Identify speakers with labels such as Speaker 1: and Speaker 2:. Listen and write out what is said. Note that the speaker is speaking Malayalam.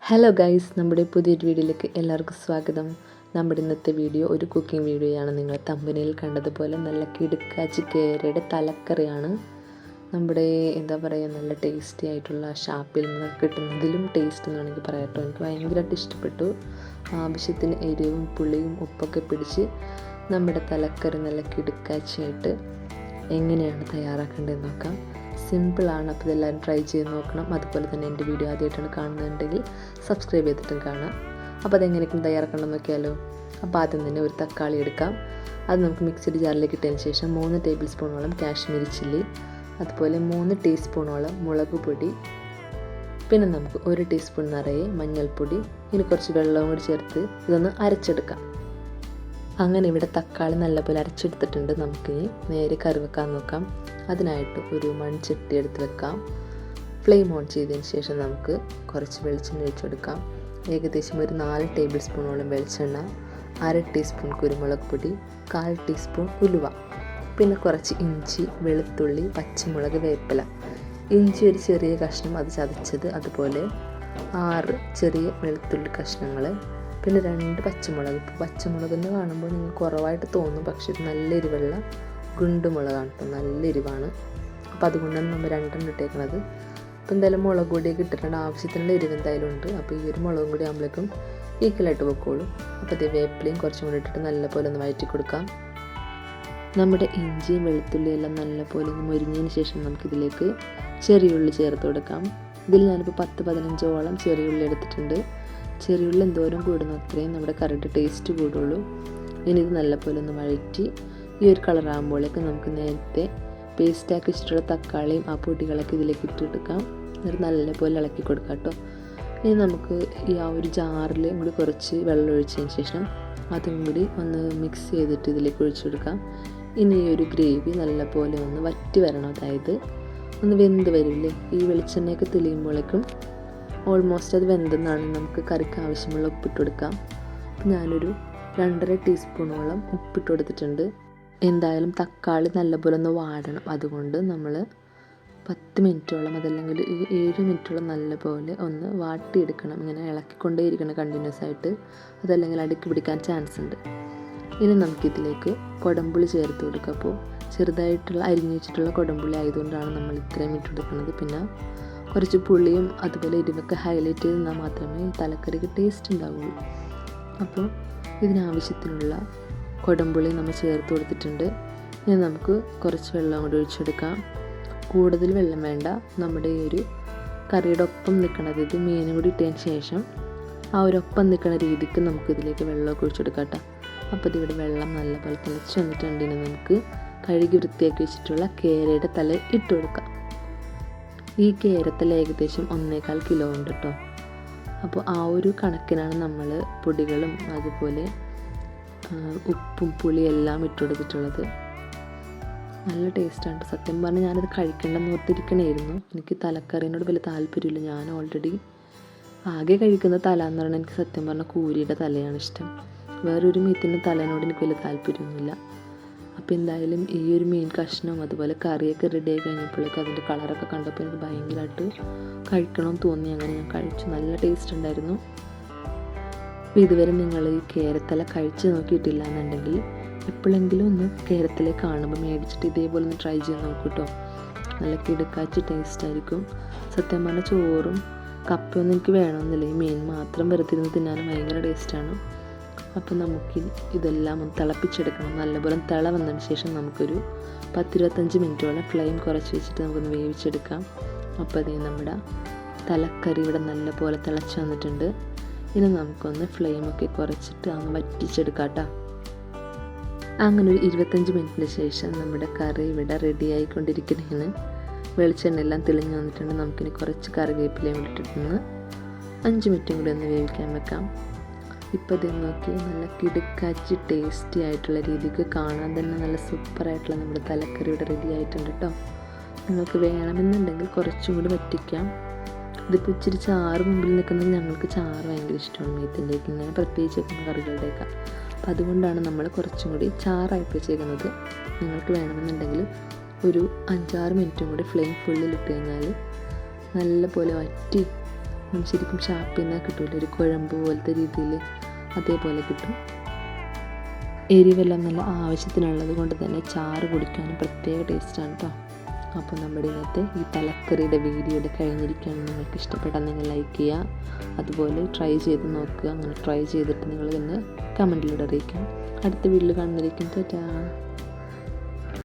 Speaker 1: ഹലോ ഗൈസ്, നമ്മുടെ പുതിയൊരു വീഡിയോയിലേക്ക് എല്ലാവർക്കും സ്വാഗതം. നമ്മുടെ ഇന്നത്തെ വീഡിയോ ഒരു കുക്കിംഗ് വീഡിയോയാണ്. നിങ്ങൾ തമ്പനയിൽ കണ്ടതുപോലെ നല്ല കിടുക്കാച്ചി കേരയുടെ തലക്കറിയാണ്. നമ്മുടെ എന്താ പറയുക, നല്ല ടേസ്റ്റി ആയിട്ടുള്ള ഷാപ്പിൽ നിന്ന് കിട്ടുന്നതിലും ടേസ്റ്റ് എന്ന് വേണമെങ്കിൽ പറയാട്ടോ. എനിക്ക് ഭയങ്കരമായിട്ട് ഇഷ്ടപ്പെട്ടു. ആവശ്യത്തിന് എരിവും പുളിയും ഉപ്പൊക്കെ പിടിച്ച് നമ്മുടെ തലക്കറി നല്ല കിടുക്കാച്ചിയായിട്ട് എങ്ങനെയാണ് തയ്യാറാക്കേണ്ടതെന്ന് നോക്കാം. സിമ്പിളാണ്. അപ്പോൾ ഇതെല്ലാവരും ട്രൈ ചെയ്ത് നോക്കണം. അതുപോലെ തന്നെ എൻ്റെ വീഡിയോ ആദ്യമായിട്ടാണ് കാണുന്നുണ്ടെങ്കിൽ സബ്സ്ക്രൈബ് ചെയ്തിട്ടും കാണാം. അപ്പോൾ അതെങ്ങനെയൊക്കെ തയ്യാറാക്കണമെന്ന് നോക്കിയാലോ. അപ്പോൾ ആദ്യം തന്നെ ഒരു തക്കാളി എടുക്കാം. അത് നമുക്ക് മിക്സിയുടെ ജാറിലേക്ക് ഇട്ടതിന് ശേഷം 3 ടേബിൾ സ്പൂണോളം കാശ്മീരി ചില്ലി, അതുപോലെ 3 ടീസ്പൂണോളം മുളക് പൊടി, പിന്നെ നമുക്ക് 1 ടീസ്പൂൺ നിറയെ മഞ്ഞൾപ്പൊടി, ഇനി കുറച്ച് വെള്ളവും കൂടി ചേർത്ത് ഇതൊന്ന് അരച്ചെടുക്കാം. അങ്ങനെ ഇവിടെ തക്കാളി നല്ലപോലെ അരച്ചെടുത്തിട്ടുണ്ട്. നമുക്കിനി നേരെ കറി വെക്കാൻ നോക്കാം. അതിനായിട്ട് ഒരു മൺചട്ടി എടുത്ത് വെക്കാം. ഫ്ലെയിം ഓൺ ചെയ്തതിന് ശേഷം നമുക്ക് കുറച്ച് വെളിച്ചെണ്ണ ഒഴിച്ചെടുക്കാം. ഏകദേശം ഒരു 4 ടേബിൾ സ്പൂണോളം വെളിച്ചെണ്ണ, 1/2 ടീസ്പൂൺ കുരുമുളക് പൊടി, 1/4 ടീസ്പൂൺ ഉലുവ, പിന്നെ കുറച്ച് ഇഞ്ചി, വെളുത്തുള്ളി, പച്ചമുളക്, വേപ്പില. ഇഞ്ചി ഒരു ചെറിയ കഷ്ണം അത് ചതച്ചത്, അതുപോലെ 6 ചെറിയ വെളുത്തുള്ളി കഷ്ണങ്ങൾ, പിന്നെ 2 പച്ചമുളക്. ഇപ്പോൾ പച്ചമുളകെന്ന് കാണുമ്പോൾ നിങ്ങൾക്ക് കുറവായിട്ട് തോന്നും, പക്ഷേ ഇത് നല്ല എരിവുള്ള ഗുണ്ടുമുളകാണ് കേട്ടോ, നല്ല എരിവാണ്. അപ്പോൾ അതുകൊണ്ടാണ് നമ്മൾ 2 ഇട്ടേക്കുന്നത്. അപ്പോൾ എന്തായാലും മുളക് പൊടിയൊക്കെ ഇട്ടിട്ടുണ്ട്, ആവശ്യത്തിനുള്ള എരിവ് എന്തായാലും ഉണ്ട്. അപ്പോൾ ഈ ഒരു മുളകും കൂടി ആകുമ്പോഴേക്കും ഈക്വലായിട്ട് വെക്കോളൂ. അപ്പോൾ അതേ വേപ്പിലയും കുറച്ചും കൂടി ഇട്ടിട്ട് നല്ലപോലെ ഒന്ന് വഴറ്റി കൊടുക്കാം. നമ്മുടെ ഇഞ്ചിയും വെളുത്തുള്ളിയും എല്ലാം നല്ലപോലെ ഒന്ന് മുരിഞ്ഞതിന് ശേഷം നമുക്കിതിലേക്ക് ചെറിയുള്ളി ചേർത്ത് കൊടുക്കാം. ഇതിൽ ഞാനിപ്പോൾ 10-15ഓളം ചെറിയുള്ളി എടുത്തിട്ടുണ്ട്. ചെറിയുള്ളി എന്തോരം കൂടുന്നു അത്രയും നമ്മുടെ കറിയുടെ ടേസ്റ്റ് കൂടുള്ളൂ. ഇനി ഇത് നല്ലപോലെ ഒന്ന് വഴറ്റി ഈ ഒരു കളറാകുമ്പോഴേക്ക് നമുക്ക് നേരത്തെ പേസ്റ്റാക്കി വെച്ചിട്ടുള്ള തക്കാളിയും ആ പൊടികളൊക്കെ ഇതിലേക്ക് ഇട്ടെടുക്കാം. എന്നിട്ട് നല്ലപോലെ ഇളക്കി കൊടുക്കാം കേട്ടോ. ഇനി നമുക്ക് ഈ ആ ഒരു ജാറിൽ കൂടി കുറച്ച് വെള്ളം ഒഴിച്ചതിന് ശേഷം അതും കൂടി ഒന്ന് മിക്സ് ചെയ്തിട്ട് ഇതിലേക്ക് ഒഴിച്ചു കൊടുക്കാം. ഇനി ഈ ഒരു ഗ്രേവി നല്ലപോലെ ഒന്ന് വറ്റി വരണം, അതായത് ഒന്ന് വെന്ത് വരില്ലേ. ഈ വെളിച്ചെണ്ണയൊക്കെ തെളിയുമ്പോഴേക്കും ഓൾമോസ്റ്റ് അത് വെന്തെന്നാണ്. നമുക്ക് കറിക്ക് ആവശ്യമുള്ള ഉപ്പിട്ട് കൊടുക്കാം. അപ്പം ഞാനൊരു 2.5 ടീസ്പൂണോളം ഉപ്പിട്ട് കൊടുത്തിട്ടുണ്ട്. എന്തായാലും തക്കാളി നല്ലപോലെ ഒന്ന് വാടണം, അതുകൊണ്ട് നമ്മൾ 10 മിനിറ്റോളം അതല്ലെങ്കിൽ 7 മിനിറ്റോളം നല്ലപോലെ ഒന്ന് വാട്ടിയെടുക്കണം. ഇങ്ങനെ ഇളക്കിക്കൊണ്ടേയിരിക്കണം കണ്ടിന്യൂസ് ആയിട്ട്, അതല്ലെങ്കിൽ അടുക്കി പിടിക്കാൻ ചാൻസ് ഉണ്ട്. ഇനി നമുക്കിതിലേക്ക് കൊടംപുളി ചേർത്ത് കൊടുക്കുക. അപ്പോൾ ചെറുതായിട്ടുള്ള അരിഞ്ഞു വെച്ചിട്ടുള്ള കൊടംപുളി ആയതുകൊണ്ടാണ് നമ്മൾ ഇത്രയും ഇട്ട് കൊടുക്കുന്നത്. പിന്നെ കുറച്ച് പുളിയും അതുപോലെ എരിവൊക്കെ ഹൈലൈറ്റ് ചെയ്ത് നിന്നാൽ മാത്രമേ തലക്കറിക്ക് ടേസ്റ്റ് ഉണ്ടാവുള്ളൂ. അപ്പോൾ ഇതിനാവശ്യത്തിനുള്ള കൊടംപുളി നമ്മൾ ചേർത്ത് കൊടുത്തിട്ടുണ്ട്. ഇനി നമുക്ക് കുറച്ച് വെള്ളം കൂടി ഒഴിച്ചെടുക്കാം. കൂടുതൽ വെള്ളം വേണ്ട. നമ്മുടെ ഈ ഒരു കറിയുടെ ഒപ്പം നിൽക്കണത്, ഇത് മീനും കൂടി ഇട്ടതിന് ശേഷം ആ ഒരു ഒപ്പം നിൽക്കുന്ന രീതിക്ക് നമുക്കിതിലേക്ക് വെള്ളമൊക്കെ ഒഴിച്ചെടുക്കാം കേട്ടോ. അപ്പോൾ ഇതിവിടെ വെള്ളം നല്ലപോലെ തിളച്ച് വന്നിട്ടുണ്ടെങ്കിൽ നമുക്ക് കഴുകി വൃത്തിയാക്കി വെച്ചിട്ടുള്ള കേരയുടെ തല ഇട്ട് കൊടുക്കാം. ഈ കേരത്തല ഏകദേശം 1.25 കിലോ ഉണ്ട് കേട്ടോ. അപ്പോൾ ആ ഒരു കണക്കിനാണ് നമ്മൾ പൊടികളും അതുപോലെ ഉപ്പും പുളിയും എല്ലാം ഇട്ട് കൊടുത്തിട്ടുള്ളത്. നല്ല ടേസ്റ്റാണ് സത്യം പറഞ്ഞാൽ. ഞാനത് കഴിക്കേണ്ടെന്ന് ഓർത്തിരിക്കണമായിരുന്നു. എനിക്ക് തലക്കറിനോട് വലിയ താല്പര്യമില്ല. ഞാൻ ഓൾറെഡി ആകെ കഴിക്കുന്ന തല എന്ന് പറഞ്ഞാൽ എനിക്ക് സത്യം പറഞ്ഞാൽ കൂരിയുടെ തലയാണ് ഇഷ്ടം. വേറൊരു മീറ്റിൻ്റെ തലേനോട് എനിക്ക് വലിയ താല്പര്യമൊന്നുമില്ല. അപ്പോൾ എന്തായാലും ഈ ഒരു മീൻ കഷ്ണം അതുപോലെ കറിയൊക്കെ റെഡി ആയി കഴിഞ്ഞപ്പോഴേക്കും അതിൻ്റെ കളറൊക്കെ കണ്ടപ്പോൾ എനിക്ക് ഭയങ്കരമായിട്ട് കഴിക്കണമെന്ന് തോന്നി. അങ്ങനെ ഞാൻ കഴിച്ചു. നല്ല ടേസ്റ്റ് ഉണ്ടായിരുന്നു. അപ്പോൾ ഇതുവരെ നിങ്ങൾ ഈ കേരത്തല കഴിച്ച് നോക്കിയിട്ടില്ല എന്നുണ്ടെങ്കിൽ എപ്പോഴെങ്കിലും ഒന്ന് കേരത്തല കാണുമ്പോൾ മേടിച്ചിട്ട് ഇതേപോലെ ഒന്ന് ട്രൈ ചെയ്ത് നോക്കൂ കേട്ടോ. നല്ല കിടുക്കാച്ചി ടേസ്റ്റ് ആയിരിക്കും. സത്യം പറഞ്ഞാൽ ചോറും കപ്പയൊന്നും എനിക്ക് വേണമെന്നില്ല, ഈ മീൻ മാത്രം വെറുതെ തിന്നാനും ഭയങ്കര ടേസ്റ്റാണ്. അപ്പോൾ നമുക്ക് ഇതെല്ലാം ഒന്ന് തിളപ്പിച്ചെടുക്കണം. നല്ലപോലെ തിള വന്നതിന് ശേഷം നമുക്കൊരു 10-25 മിനിറ്റോളം ഫ്ലെയിം കുറച്ച് വെച്ചിട്ട് നമുക്കൊന്ന് വേവിച്ചെടുക്കാം. അപ്പോൾ അതേ നമ്മുടെ തലക്കറി ഇവിടെ നല്ലപോലെ തിളച്ച് വന്നിട്ടുണ്ട്. ഇനി നമുക്കൊന്ന് ഫ്ലെയിമൊക്കെ കുറച്ചിട്ട് അങ്ങ് വറ്റിച്ചെടുക്കാം കേട്ടോ. അങ്ങനെ ഒരു 25 മിനിറ്റിന് ശേഷം നമ്മുടെ കറി ഇവിടെ റെഡി ആയിക്കൊണ്ടിരിക്കുന്നതിന് വെളിച്ചെണ്ണ എല്ലാം തെളിഞ്ഞ് വന്നിട്ടുണ്ട്. നമുക്കിനി കുറച്ച് കറിവേപ്പിലയും ഇട്ടിട്ടൊന്ന് 5 മിനിറ്റും കൂടി ഒന്ന് വേവിക്കാൻ വെക്കാം. ഇപ്പോൾ ഇത് നോക്കി നല്ല കിടുക്കാച്ചി ടേസ്റ്റി ആയിട്ടുള്ള രീതിക്ക് കാണാൻ തന്നെ നല്ല സൂപ്പറായിട്ടുള്ള നമ്മുടെ തലക്കറി ഇവിടെ റെഡി ആയിട്ടുണ്ട് കേട്ടോ. നിങ്ങൾക്ക് വേണമെന്നുണ്ടെങ്കിൽ കുറച്ചും കൂടി വറ്റിക്കാം. ഇതിപ്പോൾ ഇച്ചിരി ചാറ് മുമ്പിൽ നിൽക്കുന്നത് ഞങ്ങൾക്ക് ചാറ് ഭയങ്കര ഇഷ്ടമാണ് മീത്തിൻ്റെയൊക്കെ, ഇങ്ങനെ പ്രത്യേകിച്ച് വെക്കുന്ന കറികളുടെയൊക്കെ. അപ്പോൾ അതുകൊണ്ടാണ് നമ്മൾ കുറച്ചും കൂടി ചാറായിട്ട് വെച്ചേക്കുന്നത്. നിങ്ങൾക്ക് വേണമെന്നുണ്ടെങ്കിൽ ഒരു 5-6 മിനിറ്റും കൂടി ഫ്ലെയിം ഫുള്ളിൽ ഇട്ട് കഴിഞ്ഞാൽ നല്ലപോലെ വറ്റി ശരിക്കും ഷാപ്പിൽ നിന്ന് കിട്ടില്ല, ഒരു കുഴമ്പ് പോലത്തെ രീതിയിൽ അതേപോലെ കിട്ടും. എരിവെല്ലാം നല്ല ആവശ്യത്തിനുള്ളത് കൊണ്ട് തന്നെ ചാറ് കുടിക്കാനും പ്രത്യേക ടേസ്റ്റാണ് കേട്ടോ. അപ്പോൾ നമ്മുടെ ഇന്നത്തെ ഈ തലക്കറിയുടെ വീഡിയോ കഴിഞ്ഞിരിക്കുകയാണ്. നിങ്ങൾക്ക് ഇഷ്ടപ്പെട്ടാൽ നിങ്ങൾ ലൈക്ക് ചെയ്യുക, അതുപോലെ ട്രൈ ചെയ്ത് നോക്കുക. അങ്ങനെ ട്രൈ ചെയ്തിട്ട് നിങ്ങൾ തന്നെ കമൻറ്റിലൂടെ അറിയിക്കാം. അടുത്ത വീഡിയോയിൽ കാണുന്നതായിരിക്കും. ടാറ്റാ.